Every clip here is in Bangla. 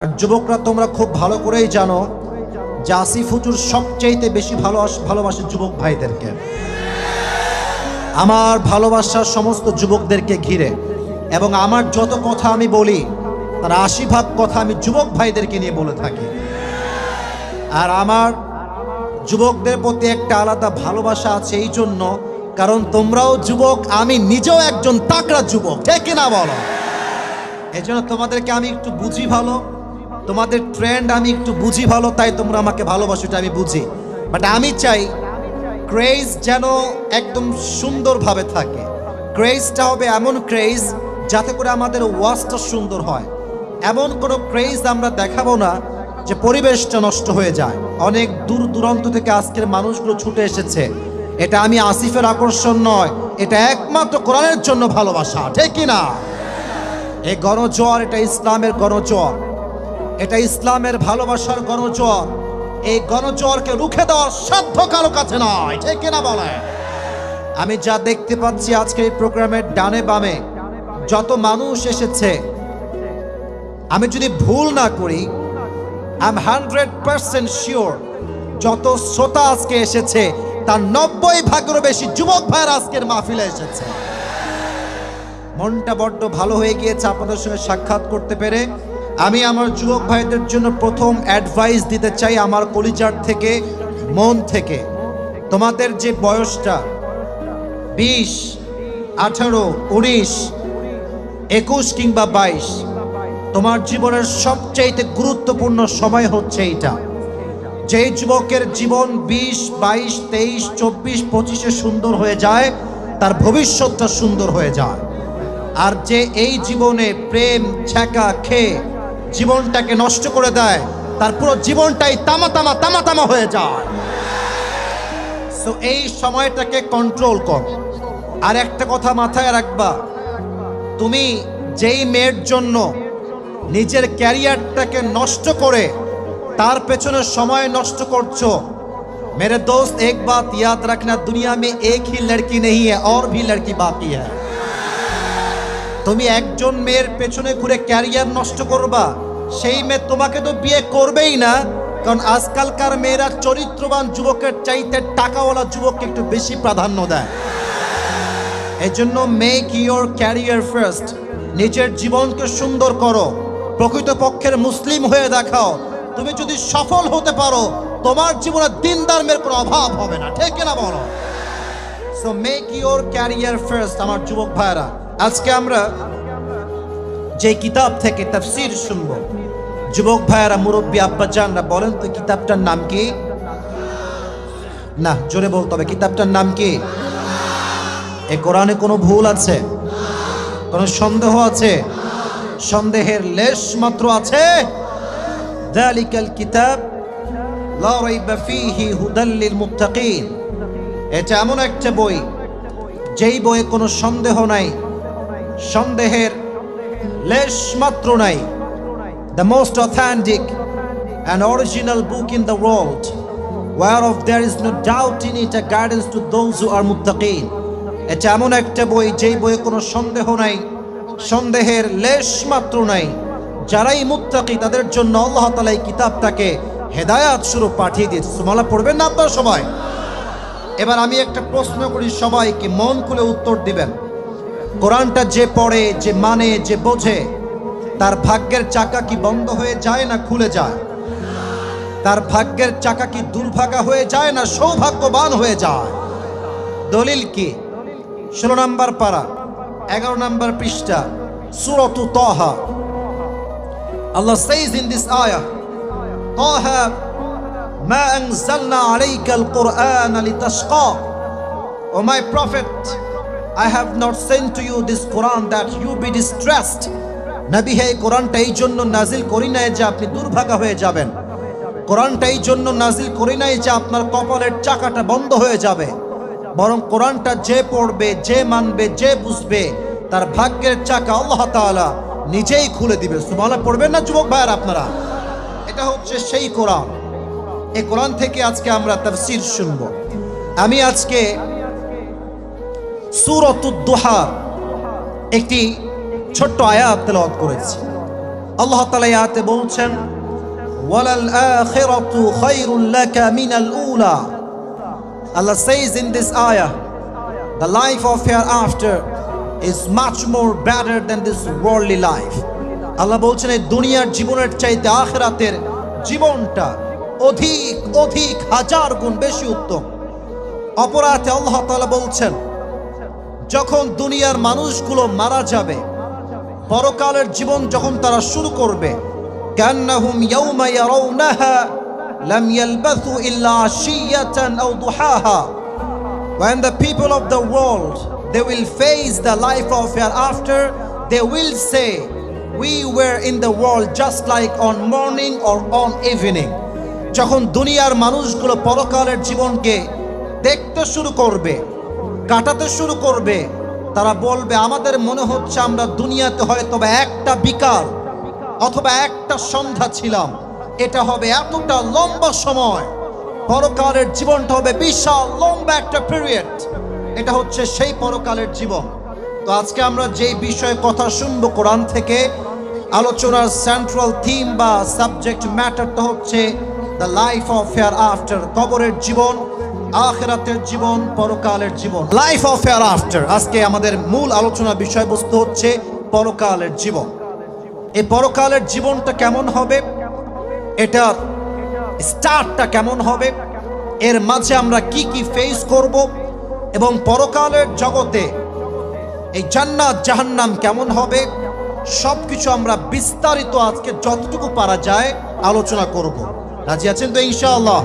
যুবকরা তোমরা খুব ভালো করেই জানো যে আসিফ হুজুর সবচাইতে বেশি ভালোবাসে যুবক ভাইদেরকে। আমার ভালোবাসার সমস্ত যুবকদেরকে ঘিরে, এবং আমার যত কথা আমি বলি তার ৮০ ভাগ কথা আমি যুবক ভাইদেরকে নিয়ে বলে থাকি। আর আমার যুবকদের প্রতি একটা আলাদা ভালোবাসা আছে এই জন্য, কারণ তোমরাও যুবক, আমি নিজেও একজন তাকড়া যুবক, ঠিক কিনা বলো? এই জন্য তোমাদেরকে আমি একটু বুঝি ভালো, তোমাদের ট্রেন্ড আমি একটু বুঝি ভালো, তাই তোমরা আমাকে ভালোবাসো, এটা আমি বুঝি। বাট আমি চাই ক্রেজ যেন একদম সুন্দরভাবে থাকে। ক্রেজটা হবে এমন ক্রেজ যাতে করে আমাদের ওয়াজটা সুন্দর হয়। এমন কোনো ক্রেজ আমরা দেখাবো না যে পরিবেশটা নষ্ট হয়ে যায়। অনেক দূর দূরান্ত থেকে আজকের মানুষগুলো ছুটে এসেছে। এটা আমি আসিফের আকর্ষণ নয়, এটা একমাত্র কোরআনের জন্য ভালোবাসা, ঠিক কিনা? এই গণজোয়ার, এটা ইসলামের গণজোয়ার, এটা ইসলামের ভালোবাসার গণজোয়ার। এই গণজোয়ারকে রুখে দেওয়ার সাধ্য কারো কাছে নয়, ঠিক কিনা বলে? আমি যা দেখতে পাচ্ছি আজকে এই প্রোগ্রামের ডানে বামে যত মানুষ এসেছে, আমি যদি ভুল না করি, আই এম 100% শিওর যত শ্রোতা আজকে এসেছে তার 90 ভাগেরও বেশি যুবক ভাইয়ের আজকের মাহফিলে এসেছে। মনটা বড্ড ভালো হয়ে গিয়েছে আপনাদের সঙ্গে সাক্ষাৎ করতে পেরে। আমি আমার যুবক ভাইদের জন্য প্রথম অ্যাডভাইস দিতে চাই আমার কলিজার থেকে, মন থেকে। তোমাদের যে বয়সটা 20, 18, 19, 21 কিংবা 22, তোমার জীবনের সবচাইতে গুরুত্বপূর্ণ সময় হচ্ছে এইটা। যে যুবকের জীবন 20, 22, 23, 24, 25-এ সুন্দর হয়ে যায়, তার ভবিষ্যৎটা সুন্দর হয়ে যায়। আর যে এই জীবনে প্রেম ছ্যাঁকা খেয়ে জীবনটাকে নষ্ট করে দেয়, তার পুরো জীবনটাই তামা হয়ে যায়। সো এই সময়টাকে কন্ট্রোল কর। আর একটা কথা মাথায় রাখবা, তুমি যেই মেয়ের জন্য নিজের ক্যারিয়ারটাকে নষ্ট করে তার পেছনে সময় নষ্ট করছো, मेरे दोस्त एक बात याद रखना, दुनिया में एक ही लड़की नहीं है और भी लड़की बाकी है। তুমি একজন মেয়ের পেছনে ঘুরে ক্যারিয়ার নষ্ট করবা, সেই মেয়ে তোমাকে তো বিয়ে করবেই না, কারণ আজকালকার মেয়েরা চরিত্রবান যুবকের চাইতে টাকাওয়ালা যুবককে একটু বেশি প্রাধান্য দেয়। এই জন্য মেক ইউর ক্যারিয়ার ফার্স্ট। নিজের জীবনকে সুন্দর করো, প্রকৃতপক্ষের মুসলিম হয়ে দেখাও। তুমি যদি সফল হতে পারো, তোমার জীবনে দিনদার মেয়ের কোনো অভাব হবে না, ঠিক কিনা বলো? So make your career first. আমার যুবক ভাইরা, আজকে আমরা যে কিতাব থেকে তাফসীর শুনবো, যুবক ভাইরা, মুরব্বী আব্বাজানরা বলেন তো কিতাবটার নাম কি? না, জোরে বলতে হবে, কিতাবটার নাম কি? এই কোরআনে কোনো ভুল আছে? কোনো সন্দেহ আছে? সন্দেহের লেশ মাত্র আছে? যালিকাল কিতাব লা রাইবা ফীহি হুদাল লিল মুত্তাকিন। এটা এমন একটা বই, যেই বইয়ে কোনো সন্দেহ নাই, সন্দেহের লেশ মাত্র নাই। The most authentic and original book in the world, whereof there is no doubt in it, a guidance to those who are muttaqin. এটা এমন একটা বই, যেই বইয়ে কোনো সন্দেহ নাই, সন্দেহের লেশ মাত্র নাই। যারাই মুত্তাকি তাদের জন্য আল্লাহ তাআলা এই কিতাবটাকে হেদায়াত স্বরূপ পাঠিয়ে দিয়েছে। সুবহানাল্লাহ পড়বেন না আপনারা সবাই? এবার আমি একটা প্রশ্ন করি, সবাইকে মন খুলে উত্তর দিবেন। কোরআনটা যে পড়ে, যে মানে, যে বোঝে, তার ভাগ্যের চাকা কি বন্ধ হয়ে যায় না খুলে যায়? তার ভাগ্যের চাকা কি দুর্ভাগা হয়ে যায় না সৌভাগ্যবান হয়ে যায়? দলিল কি? 16 নম্বর পারা, 11 নম্বর পৃষ্ঠা, সূরাত তাহা। Allah says in this ayah, Taha ma anzalna alayka al-Qur'ana litashqa. O my prophet, I have not sent to you this Quran that you be distressed. নবী হে, কোরআনটা এই জন্য নাজিল করি নাই যে আপনি দুর্ভাগা হয়ে যাবেন। কোরআনটা এই জন্য নাজিল করি নাই যে আপনার কপালের চাকাটা বন্ধ হয়ে যাবে। বরং কোরআনটা যে পড়বে, যে মানবে, যে বুঝবে, তার ভাগ্যের চাকা আল্লাহ তাআলা নিজেই খুলে দিবে। সুবহানাল্লাহ পড়বেন না যুবক ভাইয়েরা আপনারা? এটা হচ্ছে সেই কোরআন। এই কোরআন থেকে আজকে আমরা তাফসীর শুনবো। আমি আজকে সূরাতুদ দুহা একটি ছোট্ট আয়াত তেলাওয়াত করেছি। আল্লাহ তাআলা আয়াতে বলছেন ওয়ালাল আখিরাতু খায়রুল লাকা মিনাল উলা। Allah says in this ayah, the life of hereafter is much more better than this worldly life. আল্লাহ বলছেন এই দুনিয়ার জীবনের চাইতে আখিরাতের জীবনটা অধিক অধিক হাজার গুণ বেশি উত্তম। অপরাধে আল্লাহ তাআলা বলছেন যখন দুনিয়ার মানুষগুলো মারা যাবে, পরকালের জীবন যখন তারা শুরু করবে, কান্নাহুম ইয়াউমা ইয়ারাউনাহা লাম ইয়ালবাথু ইল্লা আশিয়াতান আও দুহাহা। When the people of the world they will face the life of hereafter, they will say we were in the world just like on morning or on evening. যখন দুনিয়ার মানুষগুলো পরকালের জীবনকে দেখতে শুরু করবে, কাটাতে শুরু করবে, তারা বলবে আমাদের মনে হচ্ছে আমরা দুনিয়াতে হয়তো একটা বিকাল অথবা একটা সন্ধ্যা ছিলাম, এটা হবে এতটা লম্বা সময়, পরকালের জীবনটা হবে বিশাল লম্বা একটা পিরিয়ড। এটা হচ্ছে সেই পরকালের জীবন। তো আজকে আমরা যেই বিষয়ে কথা শুনবো কোরআন থেকে, আলোচনার সেন্ট্রাল থিম বা সাবজেক্ট ম্যাটারটা হচ্ছে the life of hair after, কবরের জীবন, আখিরাতের জীবন, পরকালের জীবন, লাইফ অফ হেয়ার আফটার। আজকে আমাদের মূল আলোচনা বিষয়বস্তু হচ্ছে পরকালের জীবন। এই পরকালের জীবনটা কেমন হবে, এটার স্টার্টটা কেমন হবে, এর মাঝে আমরা কি কি ফেস করব, এবং পরকালের জগতে এই জান্নাত জাহান্নাম কেমন হবে, সবকিছু আমরা বিস্তারিত আজকে যতটুকু পারা যায় আলোচনা করব। রাজি আছেন তো ইনশাআল্লাহ?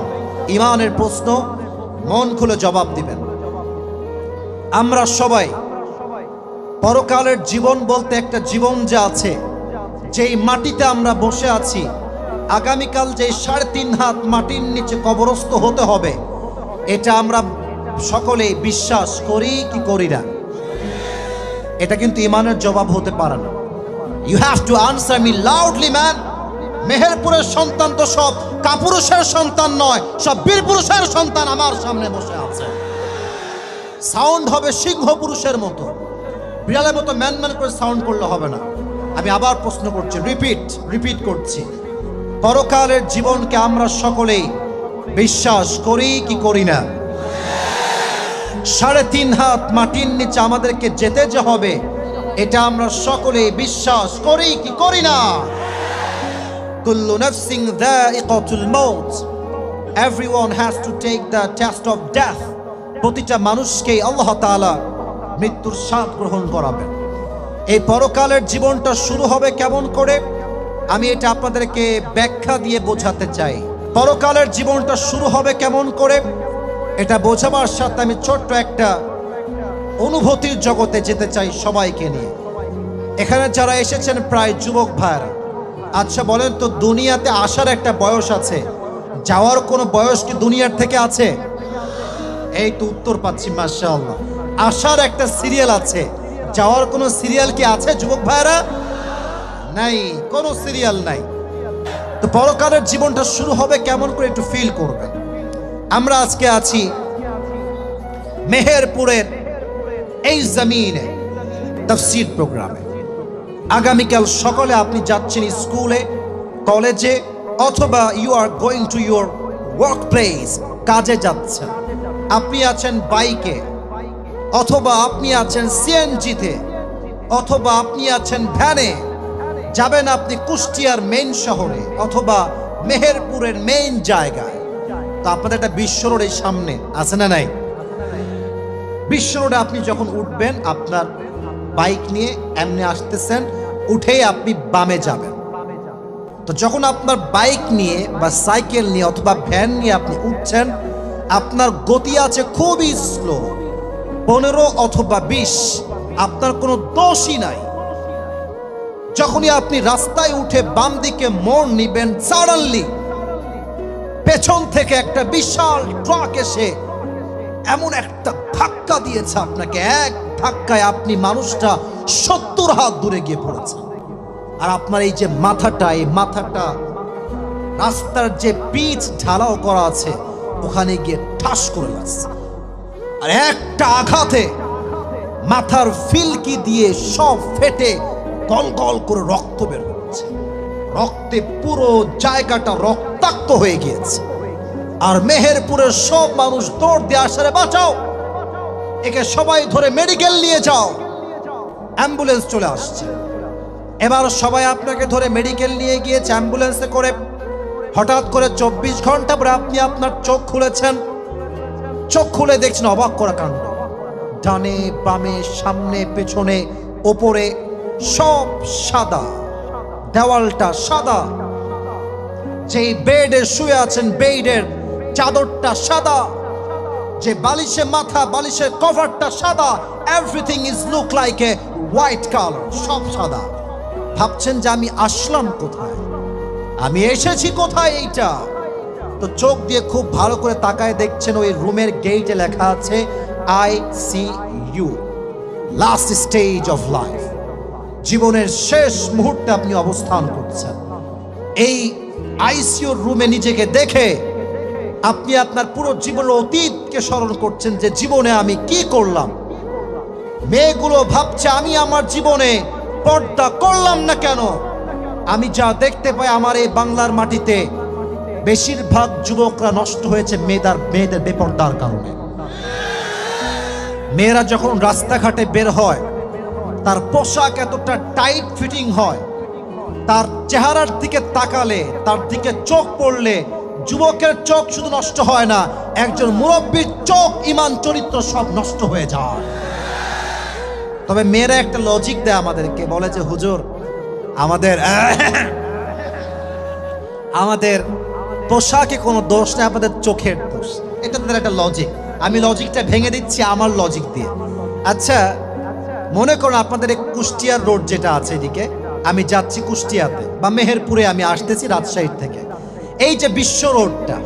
ইমানের প্রশ্ন মন খুলে জবাব দিবেন। আমরা সবাই পরকালের জীবন বলতে একটা জীবন যে আছে, যেই মাটিতে আমরা বসে আছি, আগামীকাল যে 3.5 হাত মাটির নিচে কবরস্থ হতে হবে, এটা আমরা সকলেই বিশ্বাস করি কি করি না? এটা কিন্তু ইমানের জবাব হতে পারে না। You have to answer me loudly man. মেহেরপুরের সন্তান তো সব কাপুরুষের সন্তান নয়, সব বীর পুরুষের সন্তান আমার সামনে বসে আছে। সাউন্ড হবে সিংহ পুরুষের মতো, বিড়ালের মতো ম্যান ম্যান করে সাউন্ড করলে হবে না। আমি আবার প্রশ্ন করছি, রিপিট করছি, পরকালের জীবনকে আমরা সকলেই বিশ্বাস করি কি করি না? 3.5 হাত মাটির নিচে আমাদেরকে যেতে যে হবে, এটা আমরা সকলেই বিশ্বাস করি কি করি না? কুল্লু নাফসিন যায়িকাতুল মাউত, everyone has to take the test of death. প্রতিটা মানুষকেই আল্লাহ তাআলা মৃত্যুর স্বাদ গ্রহণ করাবেন। এই পরকালের জীবনটা শুরু হবে কেমন করে, আমি এটা আপনাদেরকে ব্যাখ্যা দিয়ে বোঝাতে চাই। পরকালের জীবনটা শুরু হবে কেমন করে এটা বোঝাবার সাথে আমি ছোট্ট একটা অনুভূতির জগতে যেতে চাই সবাইকে নিয়ে। এখানে যারা এসেছেন প্রায় যুবক ভাইরা, আচ্ছা বলেন তো, দুনিয়াতে আসার একটা বয়স আছে, যাওয়ার কোনো বয়স কি দুনিয়ার থেকে আছে? এই তো উত্তর পাচ্ছি, মাশাআল্লাহ। আসার একটা সিরিয়াল আছে, যাওয়ার কোনো সিরিয়াল কি আছে যুবক ভাইরা? নাই, কোনো সিরিয়াল নাই। তো পরকালের জীবনটা শুরু হবে কেমন করে একটু ফিল করবেন। আমরা আজকে আছি মেহেরপুরের এই জমিনে তাফসীর প্রোগ্রামে। আগামীকাল সকালে আপনি যাচ্ছেন স্কুলে, কলেজে, অথবা you are going to your work place, কাজে যাচ্ছেন। আপনি আছেন বাইকে, অথবা আপনি আছেন সিএনজিতে, অথবা আপনি আছেন ভ্যানে, যাবেন আপনি কুষ্টিয়ার মেইন শহরে অথবা মেহেরপুরের মেইন জায়গায়। তো আপনাদের একটা বিশ্ব রোড এই সামনে আছে না নাই? বিশ্ব রোডে আপনি যখন উঠবেন, আপনার বাইক নিয়ে এমনি আসতেছেন, উঠেই আপনি বামে যাবেন। তো যখন আপনার বাইক নিয়ে বা সাইকেল নিয়ে অথবা ভ্যান নিয়ে আপনি উঠছেন, আপনার গতি আছে খুবই স্লো, 15 অথবা 20, আপনার কোনো দোষই নাই। যখনই আপনি রাস্তায় উঠে বাম দিকে মোড় নিবেন, সাডেনলি পেছন থেকে একটা বিশাল ট্রাক এসে এমন একটা ধাক্কা দিয়েছে আপনাকে, এক ধাক্কায় আপনি মানুষটা 70 হাত দূরে গিয়ে পড়েছেন। আর আপনার এই যে মাথাটা, এই মাথাটা রাস্তার যে পিচ ঢালাও করা আছে ওখানে গিয়ে ঠাস করে লাগছে। আর একটা আঘাতে মাথার ফিলকি দিয়ে সব ফেটে গল গল করে রক্ত বের হচ্ছে। রক্তে পুরো জায়গাটা রক্তাক্ত হয়ে গিয়েছে। আর মেহেরপুরের সব মানুষ দৌড় দিয়ে আসারে বাঁচাও, একে সবাই ধরে মেডিকেল নিয়ে যাও। অ্যাম্বুলেন্স চলে আসছে। এবার সবাই আপনাকে ধরে মেডিকেল নিয়ে গিয়েছে অ্যাম্বুলেন্সে করে। হঠাৎ করে 24 ঘন্টা পরে আপনি আপনার চোখ খুলেছেন। চোখ খুলে দেখছেন অবাক করা কাণ্ড। ডানে বামে সামনে পেছনে ওপরে সব সাদা, দেওয়ালটা সাদা। যেই বেডে শুয়ে আছেন বেডের চাদরটা সাদা, যে বালিশে মাথা বালিশের কভারটা সাদা। Everything is look like a white colour, সব সাদা। ভাবছেন যে আমি আসলাম কোথায়, আমি এসেছি কোথায় এইটা। তো চোখ দিয়ে খুব ভালো করে তাকায় দেখছেন ওই রুমের গেটে লেখা আছে ICU, last stage of life. জীবনের শেষ মুহূর্তে আপনি অবস্থান করছেন। এই ICU রুমে নিজেকে দেখে আপনি আপনার পুরো জীবনের অতীতকে স্মরণ করছেন যে জীবনে আমি কি করলাম। মেয়েগুলো ভাবছে আমি আমার জীবনে পর্দা করলাম না কেন। আমি যা দেখতে পাই আমার এই বাংলার মাটিতে বেশিরভাগ যুবকরা নষ্ট হয়েছে মেয়েদের বেপর্দার কারণে। মেয়েরা যখন রাস্তাঘাটে বের হয় তার পোশাক এতটা টাইট ফিটিং হয়, তার চেহারার দিকে তাকালে তার দিকে চোখ পড়লে যুবকের চোখ শুধু নষ্ট হয় না, একজন মুরব্বীর চোখ ইমান চরিত্র সব নষ্ট হয়ে যায়। তবে মেয়েরা একটা লজিক দেয় আমাদেরকে, বলে যে হুজুর আমাদের পোশাকে কোনো দোষ নেই, আমাদের চোখের দোষ। এটা তাদের একটা লজিক। আমি লজিকটা ভেঙে দিচ্ছি আমার লজিক দিয়ে। আচ্ছা, মনে করুন আপনাদের এই কুষ্টিয়ার রোড যেটা আছে এদিকে, আমি যাচ্ছি কুষ্টিয়াতে বা মেহেরপুরে, আমি আসতেছি রাজশাহী থেকে। এই যে বিশ্ব রোডটা,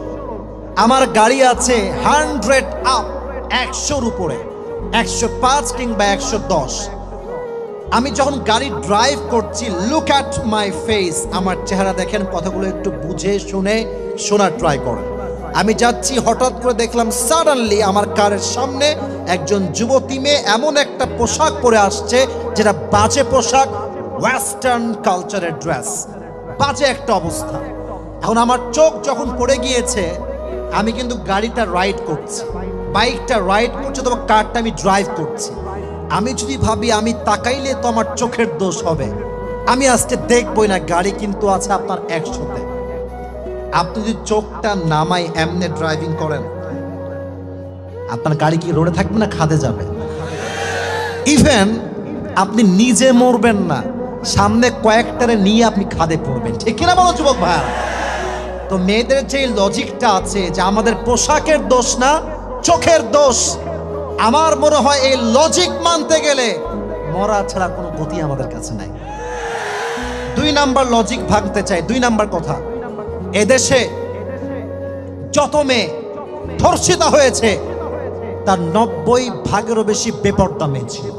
আমার গাড়ি আছে 100 আপ, 100-র উপরে, 105 কিংবা 110। আমি যখন গাড়ি ড্রাইভ করছি, লুক অ্যাট মাই ফেস, আমার চেহারা দেখেন, কথাগুলো একটু বুঝে শুনে শোনার ট্রাই করেন। আমি যাচ্ছি, হঠাৎ করে দেখলাম সাডেনলি আমার কারের সামনে একজন যুবতী মেয়ে এমন একটা পোশাক পরে আসছে যেটা বাজে পোশাক, ওয়েস্টার্ন কালচারের ড্রেস, বাজে একটা অবস্থা। এখন আমার চোখ যখন পড়ে গিয়েছে, আমি কিন্তু গাড়িটা রাইড করছি, বাইকটা রাইড করছি, তবে কারটা আমি ড্রাইভ করছি। আমি যদি ভাবি আমি তাকাইলে তো আমার চোখের দোষ হবে, আমি আজকে দেখবই না। গাড়ি কিন্তু আছে আপনার 100-তে। আপনি যদি চোখটা নামাই এমনি ড্রাইভিং করেন, আপনার গাড়ি কি রোডে থাকবে না খাদে যাবে? ইভেন আপনি নিজে মরবেন না, সামনে কয়েকটারে নিয়ে আপনি খাদে পড়বেন। ঠিক কিনা বলো যুবক ভাই? তো মেয়েদের যে লজিকটা আছে যে আমাদের পোশাকের দোষ না, চোখের দোষ, আমার মনে হয় এই লজিক মানতে গেলে মরা ছাড়া কোনো গতি আমাদের কাছে নাই। 2 নাম্বার লজিক ভাঙতে চাই। 2 নাম্বার কথা, এদেশে যত মেয়ে ধর্ষিতা হয়েছে তার 90% বেশি বেপর্দা মেয়ে ছিল,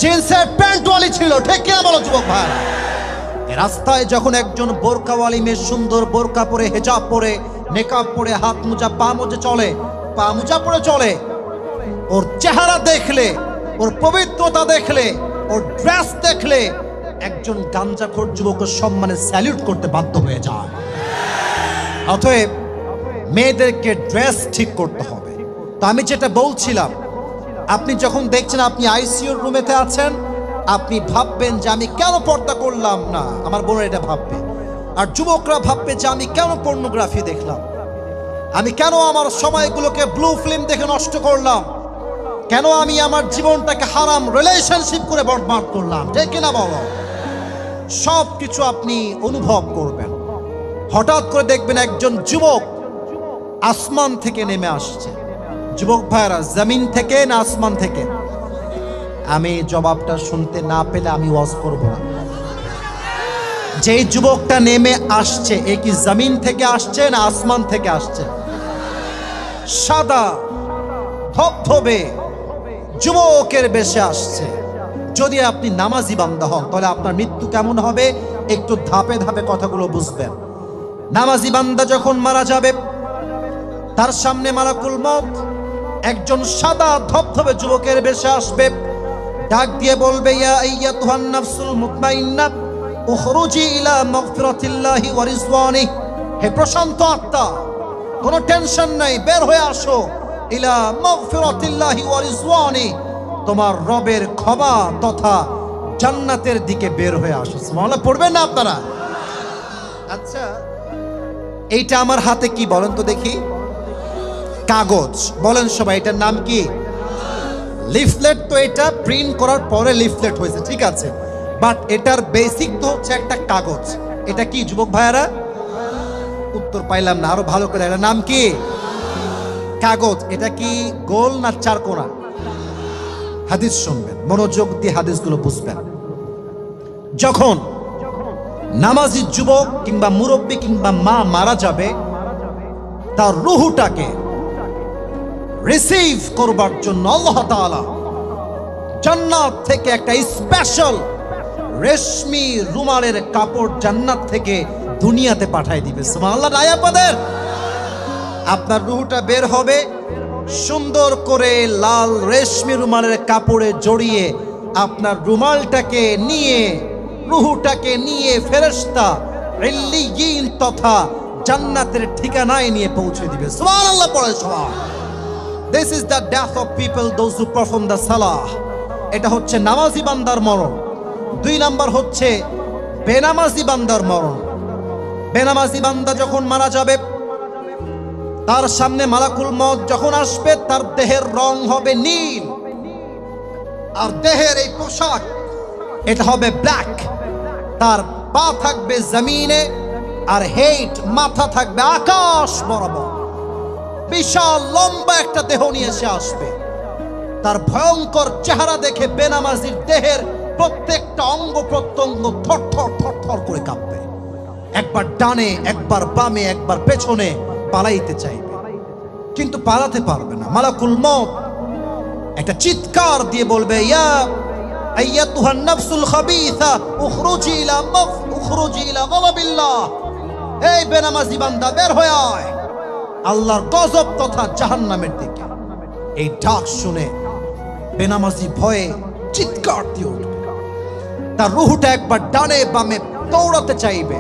জিন্সের প্যান্টওয়ালি ছিল। ঠিক কিনা বলো যুবক ভাই? রাস্তায় যখন একজন বোরকাওয়ালি মেয়ে সুন্দর বোরকা পরে, হেজাব পরে, নেকাব পরে, হাত মোজা পা মোজা চলে, পা মোজা পরে চলে, ওর চেহারা দেখলে, ওর পবিত্রতা দেখলে, ওর ড্রেস দেখলে একজন গাঞ্জাখোর যুবকের সম্মানে স্যালিউট করতে বাধ্য হয়ে যায়। অতএব মেয়েদেরকে ড্রেস ঠিক করতে হবে। তো আমি যেটা বলছিলাম, আপনি যখন দেখছেন আপনি ICU রুমেতে আছেন, আপনি ভাববেন যে আমি কেন পর্দা করলাম না, আমার বোনের এটা ভাববে। আর যুবকরা ভাববে যে আমি কেন পর্নোগ্রাফি দেখলাম, আমি কেন আমার সময়গুলোকে ব্লু ফিল্ম দেখে নষ্ট করলাম, কেন আমি আমার জীবনটাকে হারাম রিলেশনশিপ করে বরবাদ করলাম। ঠিক কিনা বলো? সব কিছু আপনি অনুভব করবেন। হঠাৎ করে দেখবেন একজন যুবক আসমান থেকে নেমে আসছে। যুবক ভাইরা, জমিন থেকে না আসমান থেকে? আমি জবাবটা শুনতে না পেলে আমি ওয়াজ করব না। যেই যুবকটা নেমে আসছে, এ কি জমিন থেকে আসছে না আসমান থেকে আসছে? সাদা ধবধবে যুবকের বেশে আসছে। যদি আপনি নামাজি বান্দা হন তাহলে আপনার মৃত্যু কেমন হবে একটু ধাপে ধাপে কথাগুলো বুঝবেন। নামাজি বান্দা যখন মারা যাবে, তার সামনে মালাকুল মউত একজন সাদা ধবধবে যুবকের বেশে আসবে, ডাক দিয়ে বলবে, ইয়া আইয়াতুহান নাফসুল মুতমাইন্নাহ উখরুজি ইলা মাগফিরাতিল্লাহি ওয়া রিজওয়ানি, হে প্রশান্ত আত্মা, কোনো টেনশন নাই, বের হয়ে আসো। ইলা মাগফিরাতিল্লাহি ওয়া রিজওয়ানি, তোমার রবের ক্ষমা তথা জান্নাতের দিকে বের হয়ে আসো। সুবহানাল্লাহ পড়বেন না আপনারা? আচ্ছা, এইটা আমার হাতে কি বলেন তো দেখি? কাগজ। বলেন সবাই, এটার নাম কি? লিফলেট। তো এটা প্রিন্ট করার পরে লিফলেট হয়েছে, ঠিক আছে, বাট এটার বেসিক তো হচ্ছে একটা কাগজ। এটা কি যুবক ভাইয়ারা? উত্তর পাইলাম না, আরো ভালো করে। এটার নাম কি? কাগজ। এটা কি গোল না চারকোনা? হাদিস শুনবেন, মনোযোগ দিয়ে হাদিসগুলো বুঝবেন। যখন নামাজি যুবক কিংবা মুরব্বী কিংবা মা মারা যাবে, তার রুহুটাকে রিসিভ করবার জন্য আল্লাহ তাআলা জান্নাত থেকে একটা স্পেশাল রেশমি রুমালের কাপড় জান্নাত থেকে দুনিয়াতে পাঠিয়ে দিবে। সুবহানাল্লাহ। আয়াপাদের আপনার রুহুটা বের হবে, সুন্দর করে লাল রেশমি রুমালের কাপড়ে জড়িয়ে আপনার রুমালটাকে নিয়ে, রুহুটাকে নিয়ে ফেরেশতা ইল্লিয়িন তথা জান্নাতের ঠিকানায় নিয়ে পৌঁছে দিবে। সুবহানাল্লাহ পড়ে সবাই। This is the death of people, those who perform the salah. এটা হচ্ছে নামাজি বান্দার মরণ। 2 নাম্বার হচ্ছে বেনামাজি বান্দার মরণ। বেনামাজি বান্দা যখন মারা যাবে, তার সামনে মালাকুল মউত যখন আসবে, তার দেহের রং হবে নীল, আর দেহের এই পোশাক এটা হবে ব্ল্যাক। তার পা থাকবে জমিনে, আর হেড মাথা থাকবে আকাশ বরাবর। বিশাল লম্বা একটা দেহ নিয়ে এসে আসবে। তার ভয়ঙ্কর চেহারা দেখে বেনামাজির দেহের প্রত্যেকটা অঙ্গ প্রত্যঙ্গ থরথর থরথর করে কাঁপবে। একবার ডানে, একবার বামে, একবার পেছনে পালাইতে চাইবে, কিন্তু পালাতে পারবে না। মালাকুল মউত একটা চিৎকার দিয়ে বলবে, ইয়া আইয়াতুহান নাফসুল খাবিসা উখরুজি ইলা গাযাবিল্লাহ, এই বেনামাজি বান্দা বের হয়ে আয় আল্লাহর গজব তথা জাহান্নামের দিকে। এই ডাক শুনে বেনামাজি ভয়ে চিৎকার দিয়ে উঠবে। তার রুহুটা একবার ডানে বামে দৌড়াতে চাইবে,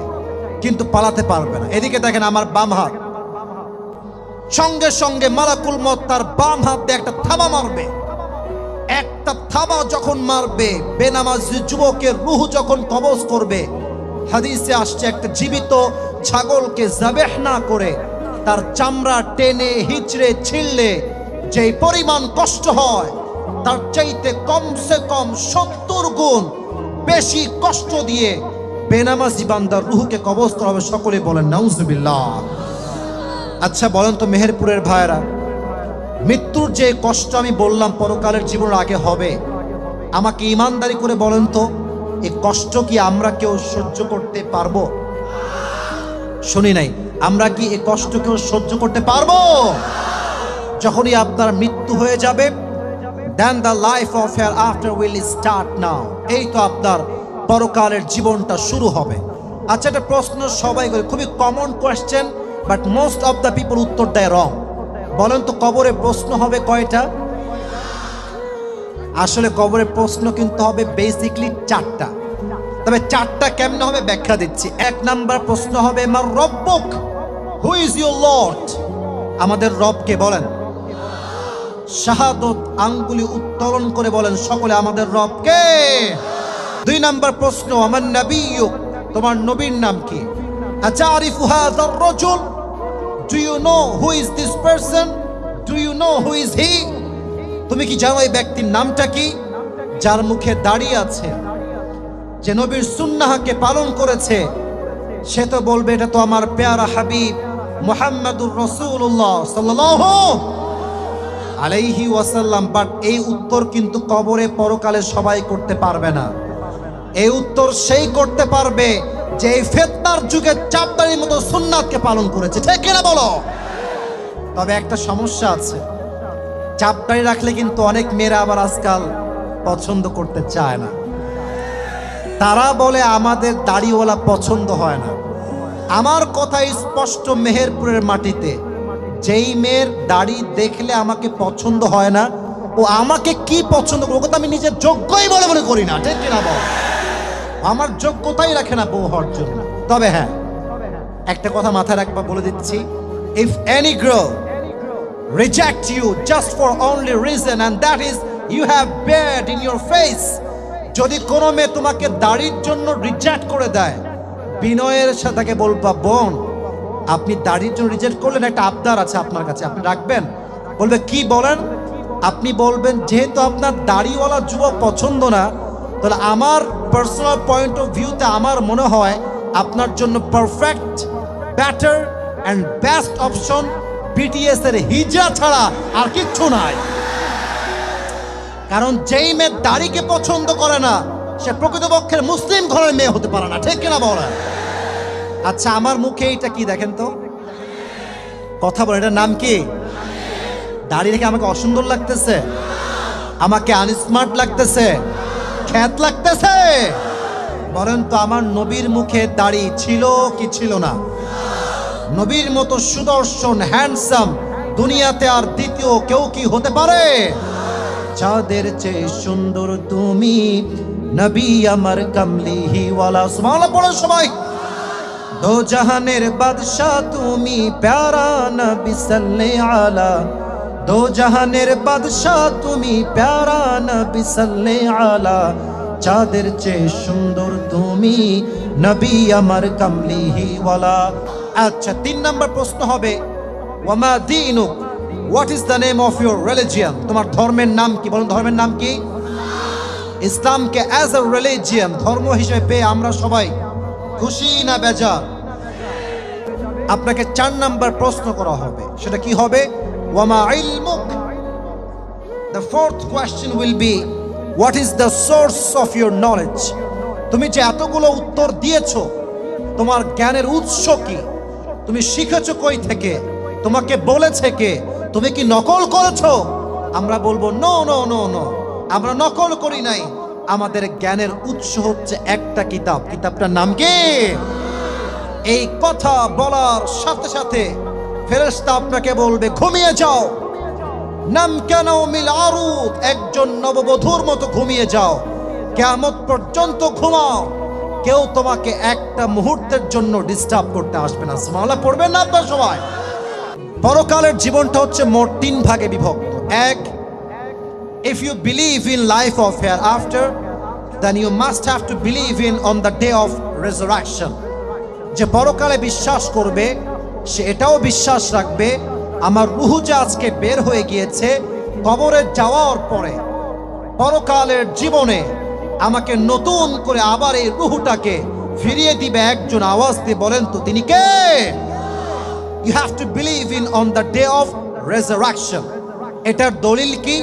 কিন্তু পালাতে পারবে না। এদিকে দেখেন আমার বাম হাত, সঙ্গে সঙ্গে মালাকুল মউত তার বাম হাত দিয়ে একটা থাবা মারবে। একটা থাবা যখন মারবে, বেনামাজি যুবকের রুহু যখন কবজ করবে, হাদিসে আসছে একটা জীবিত ছাগলকে যাবেহ না করে তার চামড়া টেনে হিচড়ে ছিঁড়লে যেই পরিমাণ কষ্ট হয়, তার চাইতে কমসে কম 70 গুণ বেশি কষ্ট দিয়ে বেনামাজি বান্দার রুহুকে কবজ করা হবে। সকলে বলেন নাউজুবিল্লাহ। আচ্ছা বলেন তো মেহেরপুরের ভাইরা, মৃত্যুর যে কষ্ট আমি বললাম পরকালের জীবনের আগে হবে, আমাকে ইমানদারি করে বলেন তো, এই কষ্ট কি আমরা কেউ সহ্য করতে পারবো? শুনি নাই, আমরা কি এই কষ্ট কেউ সহ্য করতে পারবো? যখনই আপনার মৃত্যু হয়ে যাবে, then the life of hereafter will start now. এই তো আপনার পরকালের জীবনটা শুরু হবে। আচ্ছা, একটা প্রশ্ন সবাই করে, খুবই common question, but most of the people উত্তর দেয় রং। বলেন তো কবরে প্রশ্ন হবে কয়টা? আসলে কবরে প্রশ্ন কিন্তু হবে বেসিকলি 4টা। তবে 4টা কেমনে হবে ব্যাখ্যা দিচ্ছি। 1 নাম্বার প্রশ্ন হবে মার রব্বুক, হু ইজ ইউর লর্ড? আমাদের রবকে বলেন। শাহাদত আঙ্গুলি উত্তোলন করে বলেন সকলে, আমাদের রবকে। 2 নাম্বার প্রশ্ন, আমার নবিয়ুক, তোমার নবীর নাম কি? আতারিফু হাযার রাজুল, do you know who is this person? Do you know who is he? তুমি কি জানো এই ব্যক্তির নামটা কি? যার মুখে দাড়ি আছে, যে নবীর সুন্নাহকে পালন করেছে, সে তো বলবে এটা তো আমার প্যারা হাবিব মুহাম্মাদুর রাসূলুল্লাহ সাল্লাল্লাহু আলাইহি ওয়াসাল্লাম। বাট এই উত্তর কিন্তু কবরে পরকালে সবাই করতে পারবে না। এই উত্তর সেই করতে পারবে যে এই ফিতনার যুগে চাপদারির মতো সুন্নাতকে পালন করেছে, ঠিক কিনা বলো? তবে একটা সমস্যা আছে, চাপদারি রাখলে কিন্তু অনেক মেয়েরা আবার আজকাল পছন্দ করতে চায় না। তারা বলে আমাদের দাড়িওয়ালা পছন্দ হয় না। আমার কথা স্পষ্ট, মেহেরপুরের মাটিতে যেই মেয়ের দাড়ি দেখলে আমাকে পছন্দ হয় না, ও আমাকে কি পছন্দ করবো? আমি নিজের যোগ্যই বলে মনে করি না, ঠিক কিনা বল? আমার যোগ্যতাই রাখে না বউ হওয়ার জন্য। তবে হ্যাঁ, একটা কথা মাথায় রাখবা, বলে দিচ্ছি, if any girl reject you just for only reason and that is you have beard in your face, যদি কোনো মেয়ে তোমাকে দাড়ির জন্য রিজেক্ট করে দেয়, বিনয়ের সাথে তাকে বলবা, বোন আপনি দাড়ির জন্য রিজেক্ট করলেন, একটা আবদার আছে আপনার কাছে, আপনি রাখবেন? বলবে কি বলেন? আপনি বলবেন যেহেতু আপনার দাড়িওয়ালা যুবক পছন্দ না, তাহলে আমার পার্সোনাল পয়েন্ট অফ ভিউতে আমার মনে হয় আপনার জন্য perfect, better and best option BTS এর হিজড়া ছাড়া আর কিচ্ছু নাই। কারণ যেই মেয়ে দাড়িকে পছন্দ করে না সে প্রকৃতপক্ষের মুসলিম ঘরের মেয়ে হতে পারে না, ঠিক কিনা বলেন? আচ্ছা, আমার মুখে এইটা কি দেখেন তো, কথা বলেন, এটার নাম কি? দাড়ি রেখে আমাকে অসুন্দর লাগতেছে? আমাকে আনস্মার্ট লাগতেছে? খ্যাত লাগতেছে? বলেন তো, আমার নবীর মুখে দাড়ি ছিল কি ছিল না? নবীর মতো সুদর্শন, হ্যান্ডসাম দুনিয়াতে আর দ্বিতীয় কেউ কি হতে পারে? চাঁদের চেয়ে সুন্দর তুমি, নবী আমার কামলিহি ওয়ালা। সুবহানাল্লাহ পড়ো সবাই। দো জাহানের বাদশা তুমি, প্যারা নবী সাল্লাল্লাহু আলা। দো জাহানের বাদশা তুমি, প্যারা নবী সাল্লাল্লাহু আলা। চাঁদের চেয়ে সুন্দর তুমি, নবী আমার কামলিহি ওয়ালা। আচ্ছা, 3 নম্বর প্রশ্ন হবে, ওয়ামা দীনুক, what is the name of your religion? তোমার ধর্মের নাম কি? বলুন, ধর্মের নাম কি? ইসলামকে অ্যাজ এ রিলিজিয়ন, ধর্ম হিসেবে পেয়ে আমরা সবাই খুশি না বেজার? আপনাকে 4 নম্বর প্রশ্ন করা হবে, সেটা কি হবে? ওয়ামা ইলমুক। The 4th question will be, what is the source of your knowledge? তুমি যে এতগুলো উত্তর দিয়েছো, তোমার জ্ঞানের উৎস কি? তুমি শিখেছো কই থেকে? তোমাকে বলেছে কে? তুমি কি নকল করেছো? আমরা বলবো নো নো নো নো, আমরা নকল করি নাই। আমাদের জ্ঞানের উৎস হচ্ছে একটা কিতাব। কিতাবটার নাম কি? এই কথা বলার সাথে সাথে ফেরেশতা আপনাকে বলবে, ঘুমিয়ে যাও। নাম কেন মিল আরুদ, একজন নববধূর মতো ঘুমিয়ে যাও, কিয়ামত পর্যন্ত ঘুমাও। কেউ তোমাকে একটা মুহূর্তের জন্য ডিস্টার্ব করতে আসবে না। সুবহানাল্লাহ পড়বেন না আপনারা সবাই? পরকালের জীবনটা হচ্ছে মোট 3 ভাগে বিভক্ত। 1, if you believe in life of hereafter, then you must have to believe in on the day of resurrection. যে পরকালে বিশ্বাস করবে সে এটাও বিশ্বাস রাখবে, আমার রূহ যে আজকে বের হয়ে গিয়েছে, কবরে যাওয়ার পরে পরকালের জীবনে আমাকে নতুন করে আবার এই রূহটাকে ফিরিয়ে দিবে একজন। আওয়াজ দিয়ে বলেন তো তিনি কে? You have to believe in on the day of resurrection. এটার দলিল কি?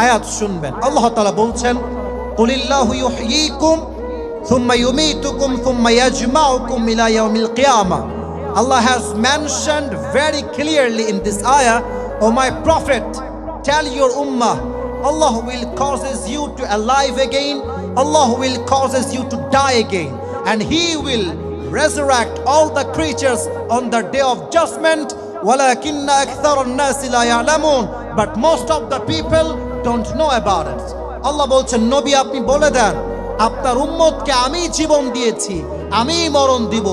আয়াত শুনবেন। আল্লাহ তাআলা বলছেন, কুলিল্লাহু ইউহয়িকুম থুম্মা ইউমীতুকুম থুম্মা ইয়াজমাউকুম ইলা ইয়াউমিল কিয়ামা। Allah has mentioned very clearly in this ayah, O my prophet, tell your ummah, Allah will causes you to alive again, Allah will causes you to die again, and He will resurrect all the creatures on the day of judgment. وَلَكِنَّ أَكْثَرَ النَّاسِ لَا يَعْلَمُونَ, but most of the people don't know about it. Allah বলছেন, নবী আপনি বলে দেন, আপনার উম্মতকে আমি জীবন দিয়েছি, আমি মরণ দিব,